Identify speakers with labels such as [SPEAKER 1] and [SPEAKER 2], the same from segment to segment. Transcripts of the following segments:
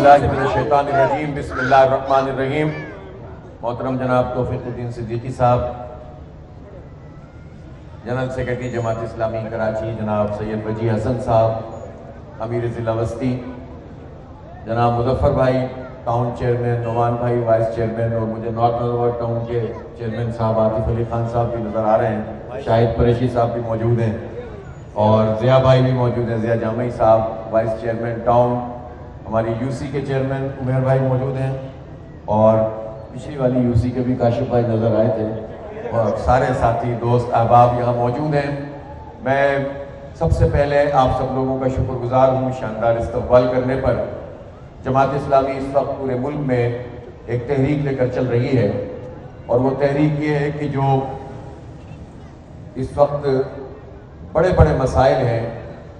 [SPEAKER 1] باللہ من الشیطان الرجیم بسم اللہ الرحمن الرحیم۔ محترم جناب توفیق الدین صدیقی صاحب، جنرل سیکرٹری جماعت اسلامی کراچی جناب سید وجی حسن صاحب، امیر ضلع وسطی جناب مظفر بھائی، ٹاؤن چیئرمین نعمان بھائی وائس چیئرمین، اور مجھے نارتھ نرور ٹاؤن کے چیئرمین صاحب عاطف علی خان صاحب بھی نظر آ رہے ہیں، شاہد قریشی صاحب بھی موجود ہیں، اور ضیاء بھائی بھی موجود ہیں، ضیاء جامعی صاحب وائس چیئرمین ٹاؤن، ہماری یو سی کے چیئرمین عمیر بھائی موجود ہیں، اور پچھلی والی یو سی کے بھی کاشف بھائی نظر آئے تھے، اور سارے ساتھی دوست احباب یہاں موجود ہیں۔ میں سب سے پہلے آپ سب لوگوں کا شکر گزار ہوں شاندار استقبال کرنے پر۔ جماعت اسلامی اس وقت پورے ملک میں ایک تحریک لے کر چل رہی ہے، اور وہ تحریک یہ ہے کہ جو اس وقت بڑے بڑے مسائل ہیں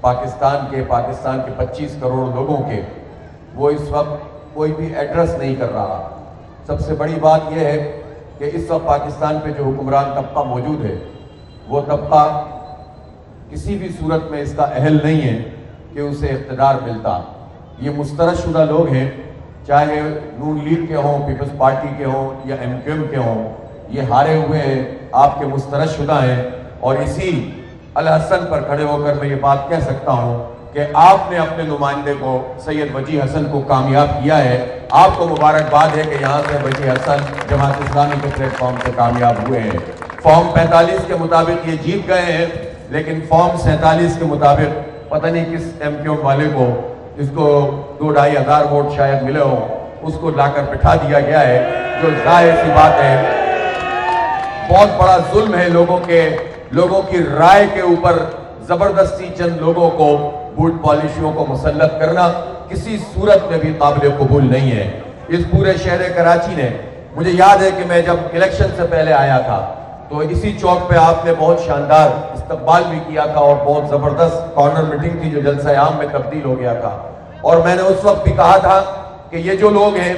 [SPEAKER 1] پاکستان کے 25 کروڑ لوگوں کے، وہ اس وقت کوئی بھی ایڈریس نہیں کر رہا۔ سب سے بڑی بات یہ ہے کہ اس وقت پاکستان پہ جو حکمران طبقہ موجود ہے، وہ طبقہ کسی بھی صورت میں اس کا اہل نہیں ہے کہ اسے اقتدار ملتا۔ یہ مسترد شدہ لوگ ہیں، چاہے نون لیگ کے ہوں، پیپلز پارٹی کے ہوں یا ایم کیو ایم کے ہوں، یہ ہارے ہوئے ہیں، آپ کے مسترد شدہ ہیں، اور اسی الحسن پر کھڑے ہو کر میں یہ بات کہہ سکتا ہوں کہ آپ نے اپنے نمائندے کو سید وجی حسن کو کامیاب کیا ہے۔ آپ کو مبارکباد ہے کہ یہاں سے وجی حسن جماعت اسلامی کے پلیٹ فارم سے کامیاب ہوئے ہیں۔ فارم 45 کے مطابق یہ جیت گئے ہیں، لیکن فارم 47 کے مطابق پتہ نہیں کس ایم کیو ایم والے کو، جس کو 2-2.5 ہزار ووٹ شاید ملے ہوں، اس کو لا کر بٹھا دیا گیا ہے، جو ظاہر سی بات ہے بہت بڑا ظلم ہے لوگوں کی رائے کے اوپر زبردستی چند لوگوں کو بوٹ پالیشیوں کو مسلط کرنا کسی صورت میں بھی قابل قبول نہیں ہے۔ اس پورے شہر کراچی نے، مجھے یاد ہے کہ میں جب الیکشن سے پہلے آیا تھا تو اسی چوک پہ آپ نے بہت شاندار استقبال بھی کیا تھا، اور بہت زبردست کارنر میٹنگ تھی جو جلسہ عام میں تبدیل ہو گیا تھا، اور میں نے اس وقت بھی کہا تھا کہ یہ جو لوگ ہیں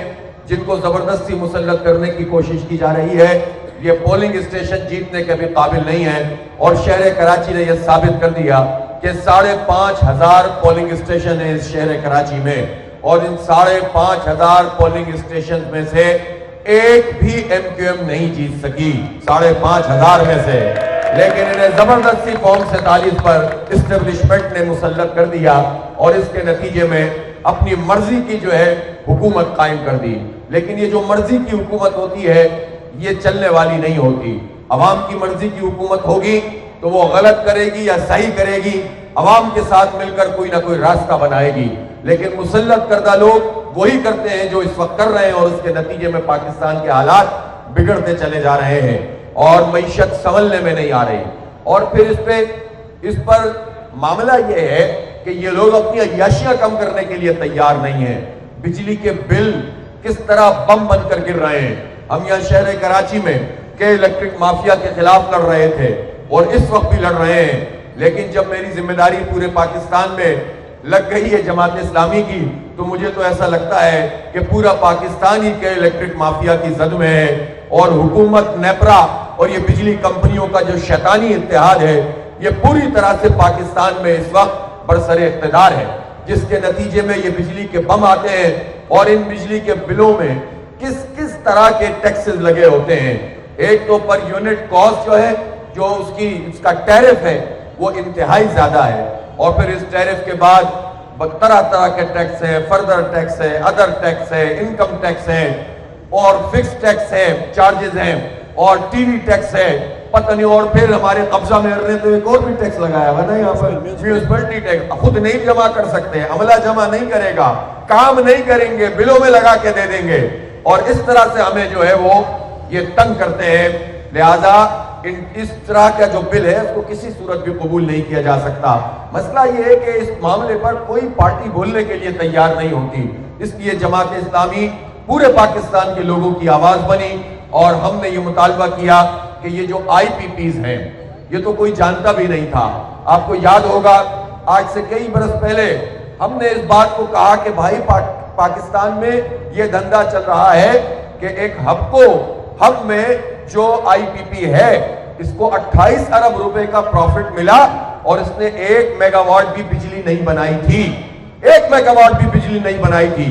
[SPEAKER 1] جن کو زبردستی مسلط کرنے کی کوشش کی جا رہی ہے، یہ پولنگ اسٹیشن جیتنے کے بھی قابل نہیں ہے، اور شہر کراچی نے یہ ثابت کر دیا کہ 5,500 پولنگ اسٹیشن ہیں اس شہر کراچی میں، اور ان 5,500 پولنگ اسٹیشن میں سے ایک بھی ایم کیو ایم نہیں جیت سکی 5,500 میں سے، لیکن انہیں زبردستی فارم 47 پر اسٹیبلشمنٹ نے مسلط کر دیا، اور اس کے نتیجے میں اپنی مرضی کی جو ہے حکومت قائم کر دی۔ لیکن یہ جو مرضی کی حکومت ہوتی ہے یہ چلنے والی نہیں ہوتی۔ عوام کی مرضی کی حکومت ہوگی تو وہ غلط کرے گی یا صحیح کرے گی، عوام کے ساتھ مل کر کوئی نہ کوئی راستہ بنائے گی، لیکن مسلط کردہ لوگ وہی کرتے ہیں جو اس وقت کر رہے ہیں، اور اس کے نتیجے میں پاکستان کے حالات بگڑتے چلے جا رہے ہیں، اور معیشت سنبھلنے میں نہیں آ رہی۔ اور پھر اس پر معاملہ یہ ہے کہ یہ لوگ اپنی عیاشیاں کم کرنے کے لیے تیار نہیں ہیں۔ بجلی کے بل کس طرح بم بن کر گر رہے ہیں۔ ہم یہاں شہر کراچی میں کہ الیکٹرک مافیا کے خلاف لڑ رہے تھے، اور اس وقت بھی لڑ رہے ہیں، لیکن جب میری ذمہ داری پورے پاکستان میں لگ گئی ہے جماعت اسلامی کی، تو مجھے تو ایسا لگتا ہے کہ پورا پاکستان ہی کے الیکٹرک مافیا کی زد میں ہے، اور حکومت نیپرا اور یہ بجلی کمپنیوں کا جو شیطانی اتحاد ہے یہ پوری طرح سے پاکستان میں اس وقت برسر اقتدار ہے، جس کے نتیجے میں یہ بجلی کے بم آتے ہیں، اور ان بجلی کے بلوں میں کس طرح کے ٹیکسز لگے ہوتے ہیں۔ ایک تو پر یونٹ کاسٹ جو ہے، جو اس کا ٹیرف ہے وہ انتہائی زیادہ ہے، اور پھر اس ٹیرف کے بعد طرح کے ٹیکس ہے، فردر ٹیکس ہے، ادر ٹیکس ہے، انکم ٹیکس ہے، اور فکس ٹیکس ہے، چارجز ہیں، اور ٹی وی ٹیکس ہے، پتہ نہیں، اور پھر ہمارے قبضہ میں نے تو ایک اور بھی ٹیکس لگایا ہوا نا یہاں پر، میونسپلٹی ٹیکس، خود نہیں جمع کر سکتے، عملہ جمع نہیں کرے گا، کام نہیں کریں گے، بلوں میں لگا کے دے دیں گے، اور اس طرح سے ہمیں جو ہے وہ یہ تنگ کرتے ہیں۔ لہذا اس طرح کا جو بل ہے اس کو کسی صورت بھی قبول نہیں کیا جا سکتا۔ مسئلہ یہ ہے کہ اس معاملے پر کوئی پارٹی بولنے کے لیے تیار نہیں ہوتی، اس لیے جماعت اسلامی پورے پاکستان کے لوگوں کی آواز بنی، اور ہم نے یہ مطالبہ کیا کہ یہ جو آئی پی پیز ہیں یہ تو کوئی جانتا بھی نہیں تھا۔ آپ کو یاد ہوگا آج سے کئی برس پہلے ہم نے اس بات کو کہا کہ بھائی پاکستان میں یہ دھندا چل رہا ہے کہ ایک ہب میں جو آئی پی پی ہے اس کو 28 ارب روپے کا پروفٹ ملا، اور اس نے 1 میگا واٹ بھی بجلی نہیں بنائی تھی، 1 میگا واٹ بھی بجلی نہیں بنائی تھی۔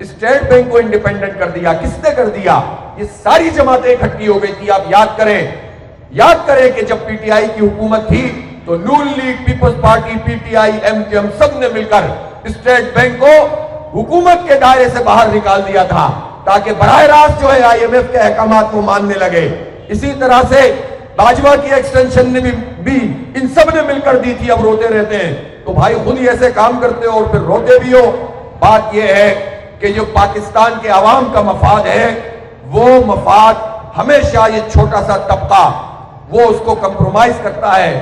[SPEAKER 1] اسٹیٹ بینک کو انڈیپینڈنٹ کر دیا. کس نے کر دیا؟ یہ ساری جماعتیں اکٹھی ہو گئی تھی. آپ یاد کریں کہ جب پی ٹی آئی کی حکومت تھی تو Noon league, Peoples Party, P T I, M Q M سب نے مل کر اسٹیٹ بینک کو حکومت کے دائرے سے باہر نکال دیا تھا تاکہ براہ راست جو ہے آئی ایم ایف کے احکامات کو ماننے لگے. اسی طرح سے باجوہ کی ایکسٹینشن نے بھی ان سب نے مل کر دی تھی. اب روتے رہتے ہیں تو بھائی خود ہی ایسے کام کرتے ہو اور پھر روتے بھی ہو. بات یہ ہے کہ جو پاکستان کے عوام کا مفاد ہے وہ مفاد ہمیشہ یہ چھوٹا سا طبقہ وہ اس کو کمپرومائز کرتا ہے،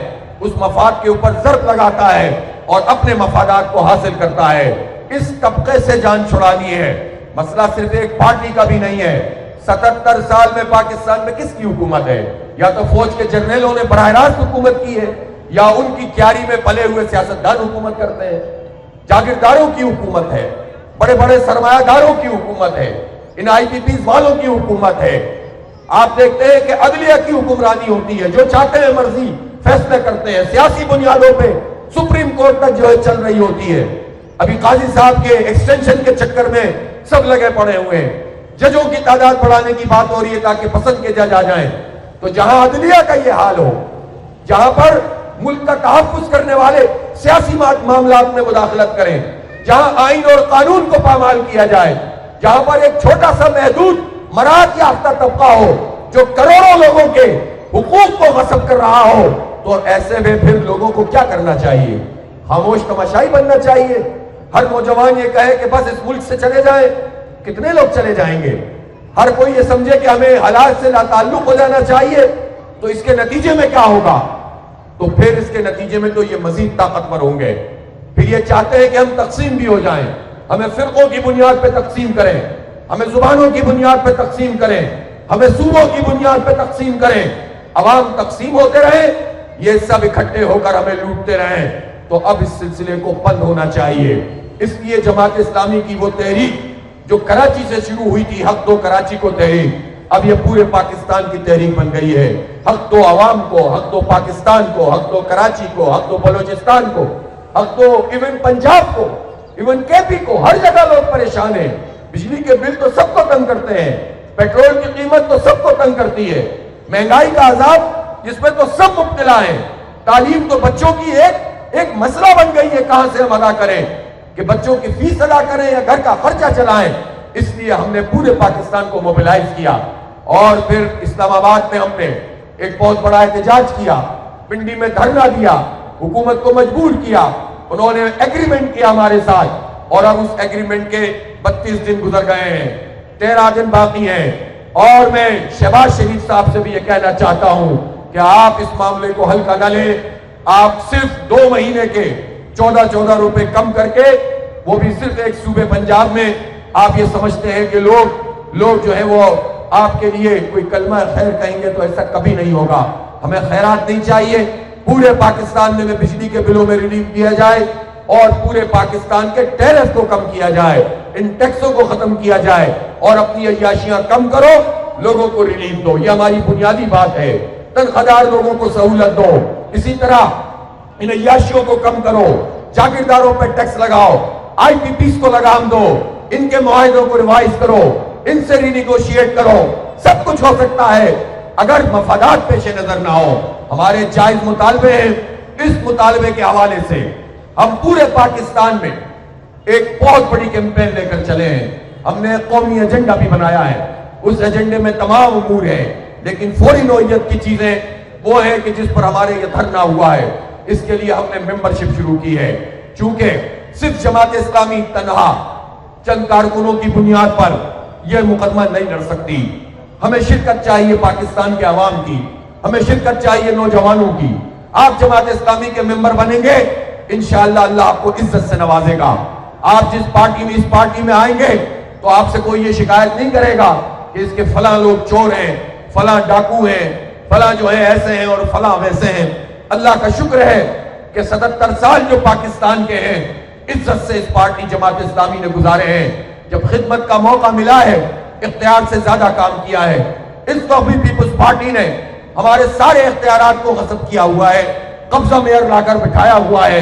[SPEAKER 1] اس مفاد کے اوپر ضرب لگاتا ہے اور اپنے مفادات کو حاصل کرتا ہے. اس طبقے سے جان چھڑانی ہے. مسئلہ صرف ایک پارٹی کا بھی نہیں ہے. 77 سال میں پاکستان میں کس کی حکومت ہے؟ یا تو فوج کے جنرلوں نے براہ راست حکومت کی ہے یا ان کی کیاری میں پلے ہوئے سیاستدان حکومت کرتے ہیں. جاگیرداروں کی حکومت ہے، بڑے بڑے سرمایہ داروں کی حکومت ہے، ان آئی پی پیز والوں کی حکومت ہے. آپ دیکھتے ہیں کہ عدلیہ کی حکمرانی ہوتی ہے، جو چاہتے ہیں مرضی فیصلے کرتے ہیں، سیاسی بنیادوں پہ سپریم کورٹ تک جو ہے چل رہی ہوتی ہے. ابھی قاضی صاحب کے ایکسٹینشن کے چکر میں سب لگے پڑے ہوئے ہیں. ججوں کی تعداد بڑھانے کی بات ہو رہی ہے تاکہ پسند کے جج آ جائیں. تو جہاں عدلیہ کا یہ حال ہو، جہاں پر ملک کا تحفظ کرنے والے سیاسی معاملات میں مداخلت کریں، جہاں آئین اور قانون کو پامال کیا جائے، جہاں پر ایک چھوٹا سا محدود مراعات یافتہ طبقہ ہو جو کروڑوں لوگوں کے حقوق کو غصب کر رہا ہو، تو ایسے میں پھر لوگوں کو کیا کرنا چاہیے؟ خاموش تماشائی بننا چاہیے. ہر نوجوان یہ کہے کہ بس اس ملک سے چلے جائیں. کتنے لوگ چلے جائیں گے؟ ہر کوئی یہ سمجھے کہ ہمیں حالات سے لا تعلق ہو جانا چاہیے. تو اس کے نتیجے میں کیا ہوگا؟ تو پھر اس کے نتیجے میں تو یہ مزید طاقتور ہوں گے. پھر یہ چاہتے ہیں کہ ہم تقسیم بھی ہو جائیں، ہمیں فرقوں کی بنیاد پہ تقسیم کریں، ہمیں زبانوں کی بنیاد پہ تقسیم کریں، ہمیں صوبوں کی بنیاد پہ تقسیم کریں. عوام تقسیم ہوتے رہیں، یہ سب اکٹھے ہو کر ہمیں لوٹتے رہیں. تو اب اس سلسلے کو بند ہونا چاہیے. اس لیے جماعت اسلامی کی وہ تحریک جو کراچی سے شروع ہوئی تھی، حق دو کراچی کو تحریک، اب یہ پورے پاکستان کی تحریک بن گئی ہے. حق دو عوام کو، حق دو پاکستان کو، حق دو کراچی کو، حق دو بلوچستان کو، حق دو ایون پنجاب کو، ایون کے پی کو. ہر جگہ لوگ پریشان ہیں. بجلی کے بل تو سب کو تنگ کرتے ہیں، پیٹرول کی قیمت تو سب کو تنگ کرتی ہے، مہنگائی کا عذاب جس میں تو سب مبتلا ہیں. تعلیم تو بچوں کی ایک مسئلہ بن گئی ہے، کہاں سے ہم ادا کریں کہ بچوں کی فیس ادا کریں یا گھر کا خرچہ چلائیں. اس لیے ہم نے پورے پاکستان کو موبیلائز کیا اور پھر اسلام آباد میں ہم نے ایک بہت بڑا احتجاج کیا، پنڈی میں دھرنا دیا، حکومت کو مجبور کیا. انہوں نے ایگریمنٹ کیا ہمارے ساتھ اور اب اس ایگریمنٹ کے 32 دن گزر گئے ہیں، 13 دن باقی ہیں. اور میں شہباز شریف صاحب سے بھی یہ کہنا چاہتا ہوں کہ آپ اس معاملے کو ہلکا نہ لیں. آپ صرف 2 مہینے کے 14 روپے کم کر کے، وہ بھی صرف ایک صوبے پنجاب میں، آپ یہ سمجھتے ہیں کہ لوگ جو ہے وہ آپ کے لیے کوئی کلمہ خیر کہیں گے، تو ایسا کبھی نہیں ہوگا. ہمیں خیرات نہیں چاہیے. پورے پاکستان میں بجلی کے بلوں میں ریلیف دیا جائے اور پورے پاکستان کے ٹیرس کو کم کیا جائے، ان ٹیکسوں کو ختم کیا جائے اور اپنی عیاشیاں کم کرو، لوگوں کو ریلیف دو. یہ ہماری بنیادی بات ہے. تنخواہ لوگوں کو سہولت دو. اسی طرح ان عیاشیوں کو کم کرو، جاگیرداروں پر ٹیکس لگاؤ، آئی پی پیز کو لگام دو، ان کے معاہدوں کو ریوائز کرو، ان سے ری نیگوشیٹ کرو. سب کچھ ہو سکتا ہے اگر مفادات پیش نظر نہ ہو. ہمارے جائز مطالبے ہیں. اس مطالبے کے حوالے سے ہم پورے پاکستان میں ایک بہت بڑی کیمپین لے کر چلے ہیں. ہم نے قومی ایجنڈا بھی بنایا ہے. اس ایجنڈے میں تمام امور ہیں، لیکن فوری نوعیت کی چیزیں وہ ہیں کہ جس پر ہمارے یہ دھرنا ہوا ہے. اس کے لیے ہم نے ممبرشپ شروع کی ہے. چونکہ صرف جماعت اسلامی تنہا چند کارکنوں کی بنیاد پر یہ مقدمہ نہیں لڑ سکتی. ہمیں شرکت چاہیے پاکستان کے عوام کی، ہمیں شرکت چاہیے نوجوانوں کی. آپ جماعت اسلامی کے ممبر بنیں گے، انشاءاللہ اللہ آپ کو عزت سے نوازے گا. آپ جس پارٹی میں اس پارٹی میں آئیں گے تو آپ سے کوئی یہ شکایت نہیں کرے گا کہ اس کے فلاں لوگ چور ہیں، فلاں ڈاکو ہیں، فلاں جو ہیں ایسے ہیں اور فلاں ویسے ہیں. اللہ کا شکر ہے کہ 77 سال جو پاکستان کے ہیں عزت سے اس پارٹی جماعت اسلامی نے گزارے ہیں. جب خدمت کا موقع ملا ہے اختیار سے زیادہ کام کیا ہے. اس وقت بھی پیپلز پارٹی نے ہمارے سارے اختیارات کو غصب کیا ہوا ہے، قبضہ میئر لا کر بٹھایا ہوا ہے.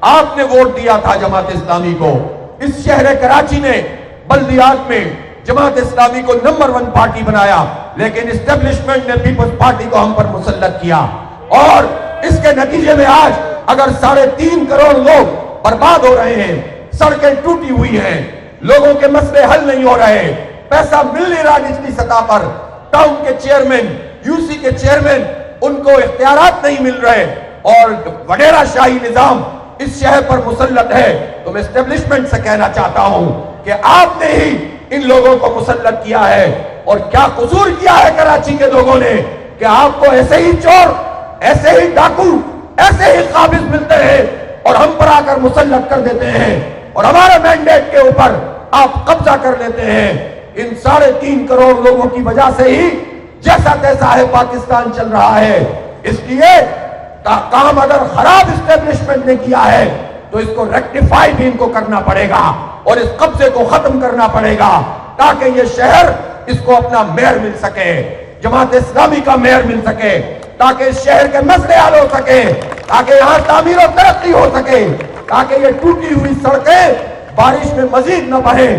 [SPEAKER 1] آپ نے ووٹ دیا تھا جماعت اسلامی کو. اس شہر کراچی نے بلدیات میں جماعت اسلامی کو نمبر 1 پارٹی بنایا، لیکن اسٹیبلشمنٹ نے پیپلز پارٹی کو ہم پر مسلط کیا، اور اس کے نتیجے میں آج اگر 3.5 کروڑ لوگ برباد ہو رہے ہیں، سڑکیں ٹوٹی ہوئی ہیں، لوگوں کے مسئلے حل نہیں ہو رہے، پیسہ مل نہیں رہا نچلی سطح پر، ٹاؤن کے چیئرمین، یو سی کے چیئرمین، ان کو اختیارات نہیں مل رہے، اور وڈیرا شاہی نظام اس شہر پر مسلط ہے، تو میں اسٹیبلشمنٹ سے کہنا چاہتا ہوں کہ آپ نے ہی ان لوگوں کو مسلط کیا ہے، اور کیا قصور کیا ہے کراچی کے لوگوں نے کہ آپ کو ایسے ہی چور، ایسے ہی ڈاکو، ایسے ہی قابض ملتے ہیں اور ہم پر آ کر مسلط کر دیتے ہیں، اور ہمارے مینڈیٹ کے اوپر آپ قبضہ کر لیتے ہیں۔ ان 3.5 کروڑ لوگوں کی وجہ سے ہی جیسا تیسا ہے پاکستان چل رہا ہے۔ اس لیے کام اگر خراب اسٹیبلشمنٹ نے کیا ہے تو اس کو ریکٹیفائی بھی ان کو کرنا پڑے گا، اور اس قبضے کو ختم کرنا پڑے گا، تاکہ یہ شہر اس کو اپنا میئر مل سکے، جماعت اسلامی کا میئر مل سکے، تاکہ اس شہر کے مسئلے حل ہو سکے، تاکہ یہاں تعمیر و ترقی ہو سکے، تاکہ یہ ٹوٹی ہوئی سڑکیں بارش میں مزید نہ بہیں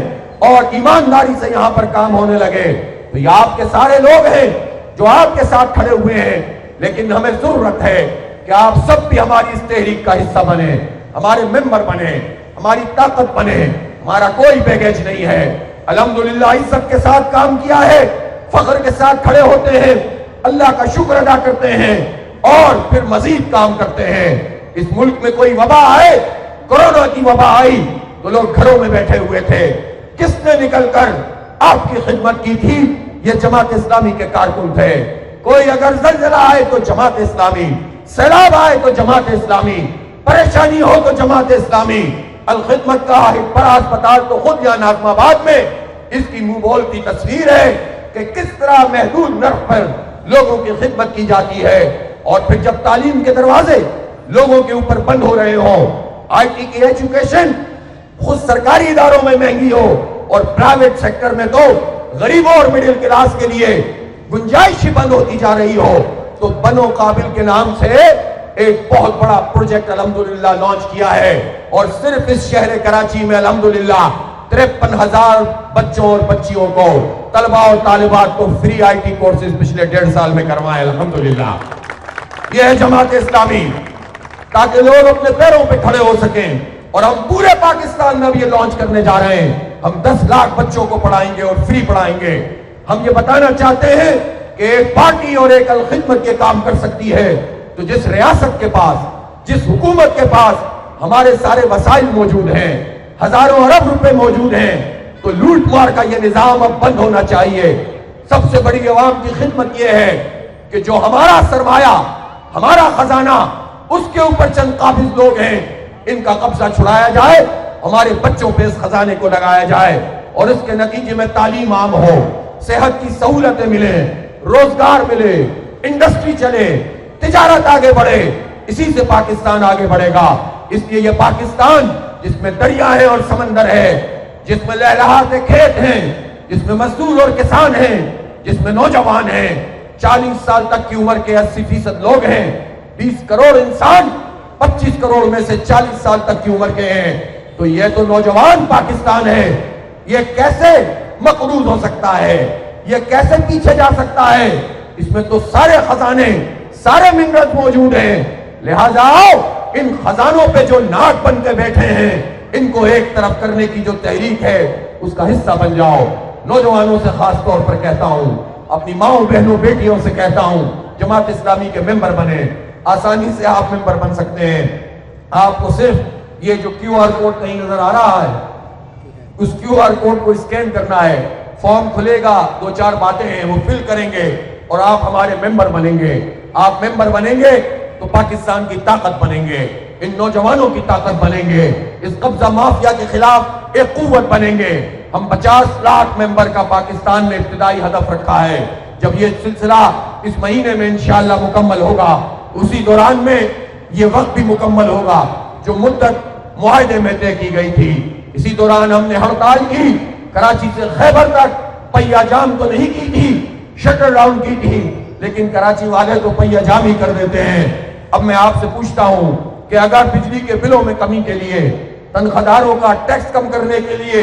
[SPEAKER 1] اور ایمانداری سے یہاں پر کام ہونے لگے۔ تو یہ آپ کے سارے لوگ ہیں جو آپ کے ساتھ کھڑے ہوئے ہیں، لیکن ہمیں ضرورت ہے کہ آپ سب بھی ہماری اس تحریک کا حصہ بنیں، ہمارے ممبر بنیں، ہماری طاقت بنیں۔ ہمارا کوئی بیگیج نہیں ہے، الحمدللہ عزت کے ساتھ کام کیا ہے، فخر کے ساتھ کھڑے ہوتے ہیں، اللہ کا شکر ادا کرتے ہیں، اور پھر مزید کام کرتے ہیں۔ اس ملک میں کوئی وبا آئے، کورونا کی وبا آئی تو لوگ گھروں میں بیٹھے ہوئے تھے، کس نے نکل کر آپ کی خدمت کی تھی؟ یہ جماعت اسلامی کے کارکن تھے۔ کوئی اگر زلزلہ آئے تو جماعت اسلامی، سیلاب آئے تو جماعت اسلامی، پریشانی ہو تو جماعت اسلامی۔ الخدمت کا بڑا اسپتال تو خود یہاں ناظم آباد میں اس کی منہ بولتی تصویر ہے کہ کس طرح محدود نرخ پر لوگوں کی خدمت کی جاتی ہے، اور پھر جب تعلیم کے دروازے لوگوں کے اوپر بند ہو رہے ہوں، آئی ٹی کی ایجوکیشن خود سرکاری اداروں میں مہنگی ہو اور پرائیویٹ سیکٹر میں تو غریبوں اور مڈل کلاس کے لیے گنجائش ہی بند ہوتی جا رہی ہو، تو بنو قابل کے نام سے ایک بہت بڑا پروجیکٹ الحمدللہ لانچ کیا ہے، اور صرف اس شہر کراچی میں الحمدللہ 53,000 بچوں اور بچیوں کو، طلباء اور طالبات کو فری آئی ٹی کورسز پچھلے 1.5 سال میں کروائے الحمدللہ۔ یہ ہے جماعت اسلامی، تاکہ لوگ اپنے پیروں پہ کھڑے ہو سکیں، اور ہم پورے پاکستان میں اب یہ لانچ کرنے جا رہے ہیں۔ ہم 10 لاکھ بچوں کو پڑھائیں گے اور فری پڑھائیں گے۔ ہم یہ بتانا چاہتے ہیں کہ ایک پارٹی اور ایک الخدمت کے کام کر سکتی ہے، تو جس ریاست کے پاس، جس حکومت کے پاس ہمارے سارے وسائل موجود ہیں، ہزاروں ارب روپے موجود ہیں، تو لوٹ مار کا یہ نظام اب بند ہونا چاہیے۔ سب سے بڑی عوام کی خدمت یہ ہے کہ جو ہمارا سرمایہ، ہمارا خزانہ، اس کے اوپر چند قابض لوگ ہیں، ان کا قبضہ چھڑایا جائے، ہمارے بچوں پہ اس خزانے کو لگایا جائے، اور اس کے نتیجے میں تعلیم عام ہو، صحت کی سہولتیں ملیں، روزگار ملے، انڈسٹری چلے، تجارت آگے بڑھے۔ اسی سے پاکستان آگے بڑھے گا۔ اس لیے یہ پاکستان جس میں دریا ہے اور سمندر ہے، جس میں لہلہاتے کھیت ہیں، جس میں مزدور اور کسان ہیں، جس میں نوجوان ہیں، 40 سال تک کی عمر کے 80% لوگ ہیں، 20 کروڑ انسان 25 کروڑ میں سے 40 سال تک کی عمر کے ہیں، تو یہ تو نوجوان پاکستان ہے۔ یہ کیسے مقروض ہو سکتا ہے؟ یہ کیسے پیچھے جا سکتا ہے؟ اس میں تو سارے خزانے، سارے منرلز موجود ہیں۔ لہذا آؤ، ان خزانوں پہ جو ناک بن کے بیٹھے ہیں، ان کو ایک طرف کرنے کی جو تحریک ہے اس کا حصہ بن جاؤ۔ نوجوانوں سے خاص طور پر کہتا ہوں، اپنی ماؤں بہنوں بیٹیوں سے کہتا ہوں، جماعت اسلامی کے ممبر بنیں۔ آسانی سے آپ ممبر بن سکتے ہیں۔ آپ کو صرف یہ جو کیو آر کوڈ کہیں نظر آ رہا ہے، اس کیو آر کوڈ کو اسکین کرنا ہے، فارم کھلے گا، 2-4 باتیں ہیں وہ فل کریں گے اور آپ ہمارے ممبر بنیں گے۔ آپ ممبر بنیں گے تو پاکستان کی طاقت بنیں گے، ان نوجوانوں کی طاقت بنیں گے، اس قبضہ مافیا کے خلاف ایک قوت بنیں گے۔ ہم 50 لاکھ ممبر کا پاکستان نے ابتدائی ہدف رکھا ہے۔ جب یہ سلسلہ اس مہینے میں انشاءاللہ مکمل ہوگا، اسی دوران میں یہ وقت بھی مکمل ہوگا جو مدت معاہدے میں طے کی گئی تھی۔ اسی دوران ہم نے ہڑتال کی، کراچی سے خیبر تک پہیا جام تو نہیں کی تھی، شٹر ڈاؤن کی تھی، لیکن کراچی والے تو پہیا جام ہی کر دیتے ہیں۔ اب میں آپ سے پوچھتا ہوں کہ اگر بجلی کے بلوں میں کمی کے لیے، تنخواہ داروں کا ٹیکس کم کرنے کے لیے،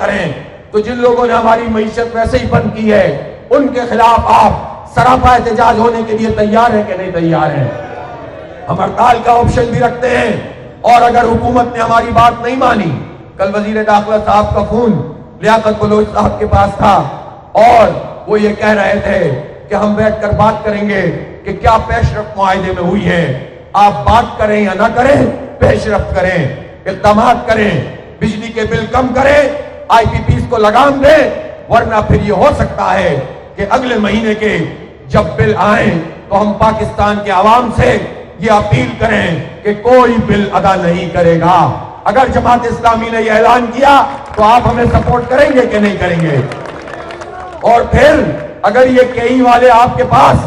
[SPEAKER 1] کریں تو جن لوگوں نے ہماری معیشت ویسے ہی بند کی ہے ان کے خلاف آپ سراپا احتجاج ہونے کے لیے تیار ہیں کہ نہیں تیار ہیں؟ ہم ہڑتال کا آپشن بھی رکھتے ہیں، اور اگر حکومت نے ہماری بات نہیں مانی، کل وزیر داخلہ صاحب کا فون لیاقت بلوچ صاحب کے پاس تھا اور وہ یہ کہہ رہے تھے کہ ہم بیٹھ کر بات کریں گے کہ کیا پیش رفت معاہدے میں ہوئی ہے۔ آپ بات کریں یا نہ کریں، پیش رفت کریں، اقدامات کریں، بجلی کے بل کم کریں، آئی پی پیز کو لگام دیں، ورنہ پھر یہ ہو سکتا ہے کہ اگلے مہینے کے جب بل آئیں تو ہم پاکستان کے عوام سے یہ اپیل کریں کہ کوئی بل ادا نہیں کرے گا۔ اگر جماعت اسلامی نے یہ اعلان کیا تو آپ ہمیں سپورٹ کریں گے کہ نہیں کریں گے؟ اور پھر اگر یہ کئی والے آپ کے پاس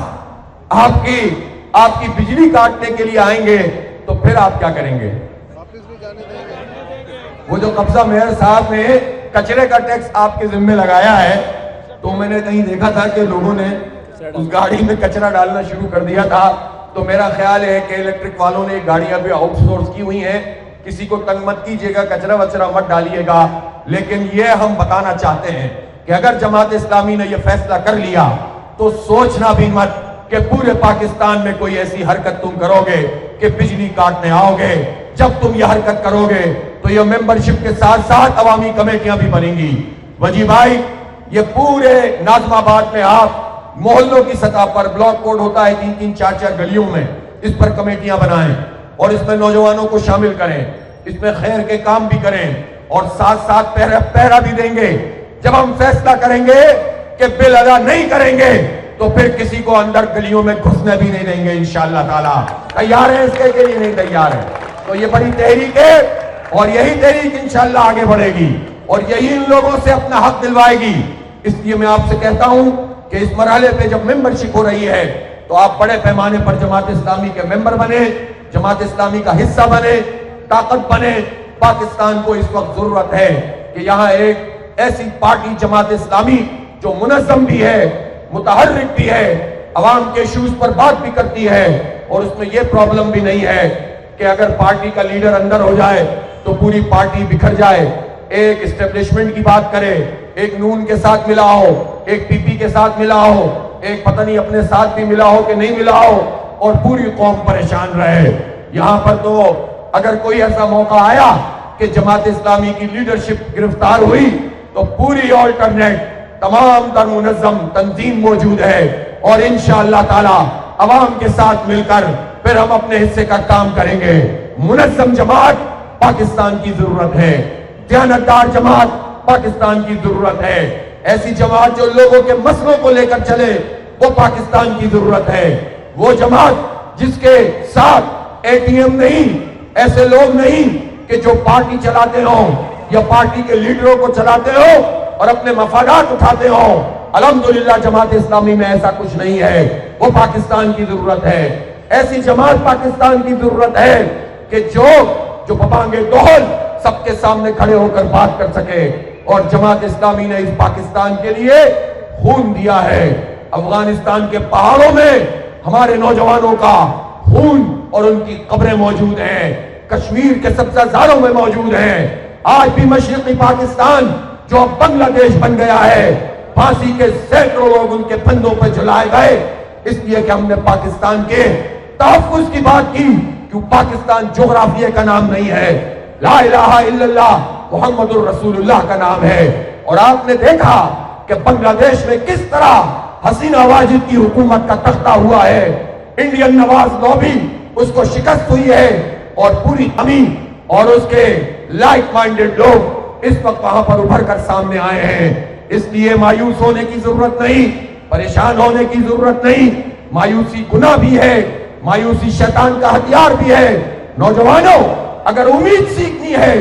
[SPEAKER 1] آپ کی بجلی کاٹنے کے لیے آئیں گے تو پھر آپ کیا کریں گے؟ وہ جو قبضہ میئر صاحب نے کچرے کا ٹیکس آپ کے ذمہ لگایا ہے، تو میں نے کہیں دیکھا تھا کہ لوگوں نے اس گاڑی میں کچرا ڈالنا شروع کر دیا تھا، تو میرا خیال ہے کہ الیکٹرک والوں نے گاڑیاں بھی آؤٹ سورس کی ہوئی ہیں، کسی کو تنگ مت کیجئے گا، کچرا وچرا مت ڈالیے گا۔ لیکن یہ ہم بتانا چاہتے ہیں کہ اگر جماعت اسلامی نے یہ فیصلہ کر لیا تو سوچنا بھی مت کہ پورے پاکستان میں کوئی ایسی حرکت تم کرو گے کہ بجلی کاٹنے آؤ گے۔ جب تم یہ حرکت کرو گے تو یہ ممبرشپ کے ساتھ ساتھ عوامی کمیٹیاں بھی بنیں گی۔ وجی بھائی، یہ پورے ناظم آباد میں آپ محلوں کی سطح پر بلاک کوڈ ہوتا ہے 3-3 4-4 گلیوں میں، اس پر کمیٹیاں بنائیں اور اس میں نوجوانوں کو شامل کریں، اس میں خیر کے کام بھی کریں اور ساتھ ساتھ پہرا بھی دیں گے۔ جب ہم فیصلہ کریں گے کہ بل ادا نہیں کریں گے تو پھر کسی کو اندر گلیوں میں گھسنے بھی نہیں دیں گے انشاءاللہ تعالی۔ تیار ہیں اس کے لیے؟ نہیں تیار ہیں؟ تو یہ بڑی تحریک ہے اور یہی تحریک انشاءاللہ آگے بڑھے گی اور یہی ان لوگوں سے اپنا حق دلوائے گی۔ اس لیے میں آپ سے کہتا ہوں کہ اس مرحلے پہ جب ممبرشپ ہو رہی ہے تو آپ بڑے پیمانے پر جماعت اسلامی کے ممبر بنے، جماعت اسلامی کا حصہ بنے، طاقت بنے۔ پاکستان کو اس وقت ضرورت ہے کہ یہاں ایک ایسی پارٹی جماعت اسلامی جو منظم بھی ہے، متحرک بھی ہے، عوام کے ایشوز پر بات بھی کرتی ہے، اور اس میں یہ پرابلم بھی نہیں ہے کہ اگر پارٹی کا لیڈر اندر ہو جائے تو پوری پارٹی بکھر جائے۔ ایک اسٹیبلشمنٹ کی بات کرے، ایک نون کے ساتھ ملا ہو، ایک پی پی کے ساتھ ملا ہو، ایک پتہ نہیں اپنے ساتھ بھی ملا ہو کہ نہیں ملا ہو، اور پوری قوم پریشان رہے۔ یہاں پر تو اگر کوئی ایسا موقع آیا کہ جماعت اسلامی کی لیڈرشپ گرفتار ہوئی تو پوری آلٹرنیٹ تمام تر منظم تنظیم موجود ہے، اور انشاءاللہ تعالی عوام کے ساتھ مل کر پھر ہم اپنے حصے کا کام کریں گے۔ منظم جماعت پاکستان کی ضرورت ہے، دیانتدار جماعت پاکستان کی ضرورت ہے، ایسی جماعت جو لوگوں کے مسئلوں کو لے کر چلے وہ پاکستان کی ضرورت ہے۔ وہ جماعت جس کے ساتھ اے ٹی ایم نہیں، ایسے لوگ نہیں کہ جو پارٹی چلاتے ہوں یا پارٹی کے لیڈروں کو چلاتے ہوں اور اپنے مفادات اٹھاتے ہوں۔ الحمدللہ جماعت اسلامی میں ایسا کچھ نہیں ہے، وہ پاکستان کی ضرورت ہے۔ ایسی جماعت پاکستان کی ضرورت ہے کہ جو پپانگے دول سب کے سامنے کھڑے ہو کر بات کر سکے، اور جماعت اسلامی نے اس پاکستان کے لیے خون دیا ہے۔ افغانستان کے پہاڑوں میں ہمارے نوجوانوں کا خون اور ان کی قبریں موجود ہیں، کشمیر کے سبزہ زاروں میں موجود ہیں۔ آج بھی مشرقی پاکستان جو اب بنگلہ دیش بن گیا ہے، پھانسی کے سینکڑوں لوگ ان کے پھندوں پہ جلائے گئے، اس لیے کہ ہم نے پاکستان کے تحفظ کی بات کی، کیوں پاکستان جغرافیہ کا نام نہیں ہے، لا الہ الا اللہ محمد الرسول اللہ کا نام ہے۔ اور آپ نے دیکھا کہ بنگلہ دیش میں کس طرح حسینہ واجد کی حکومت کا تختہ ہوا ہے، انڈین نواز لوبی اس کو شکست ہوئی ہے، اور پوری قوم اور اس کے لائک مائنڈڈ لوگ اس وقت وہاں پر ابھر کر سامنے آئے ہیں۔ اس لیے مایوس ہونے کی ضرورت نہیں، پریشان ہونے کی ضرورت نہیں۔ مایوسی گناہ بھی ہے، مایوسی شیطان کا ہتھیار بھی ہے۔ نوجوانوں، اگر امید سیکھنی ہے،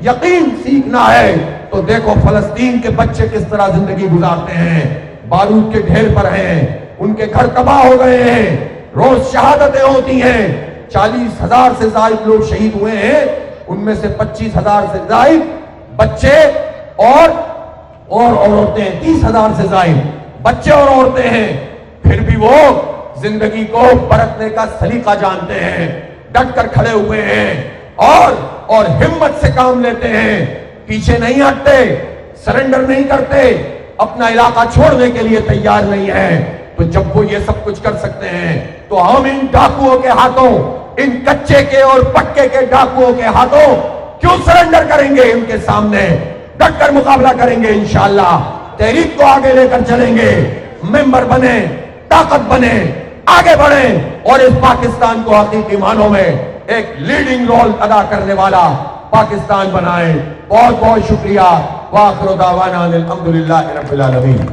[SPEAKER 1] یقین سیکھنا ہے، تو دیکھو فلسطین کے بچے کس طرح زندگی گزارتے ہیں، بارود کے ڈھیر پر ہیں، ان کے گھر تباہ ہو گئے ہیں، روز شہادتیں ہوتی ہیں، 40,000 سے زائد لوگ شہید ہوئے ہیں، ان میں سے 25,000 سے زائد بچے اور عورتیں، 30,000 سے زائد بچے اور عورتیں ہیں۔ پھر بھی وہ زندگی کو برتنے کا سلیقہ جانتے ہیں، ڈٹ کر کھڑے ہوئے ہیں، اور اور ہمت سے کام لیتے ہیں، پیچھے نہیں ہٹتے، سرنڈر نہیں کرتے، اپنا علاقہ چھوڑنے کے لیے تیار نہیں ہے، تو جب وہ یہ سب کچھ کر سکتے ہیں تو ہم ان ڈاکوؤں کے ہاتھوں، ان کچے کے اور پکے کے ڈاکوؤں کے ہاتھوں کیوں سرنڈر کریں گے؟ ان کے سامنے ڈٹ کر مقابلہ کریں گے انشاءاللہ، تحریک کو آگے لے کر چلیں گے، ممبر بنے، طاقت بنے، آگے بڑھیں اور اس پاکستان کو حقیقی معنوں میں ایک لیڈنگ رول ادا کرنے والا پاکستان بنائیں۔ بہت بہت شکریہ۔ وآخر دعوانا الحمدللہ رب العالمین۔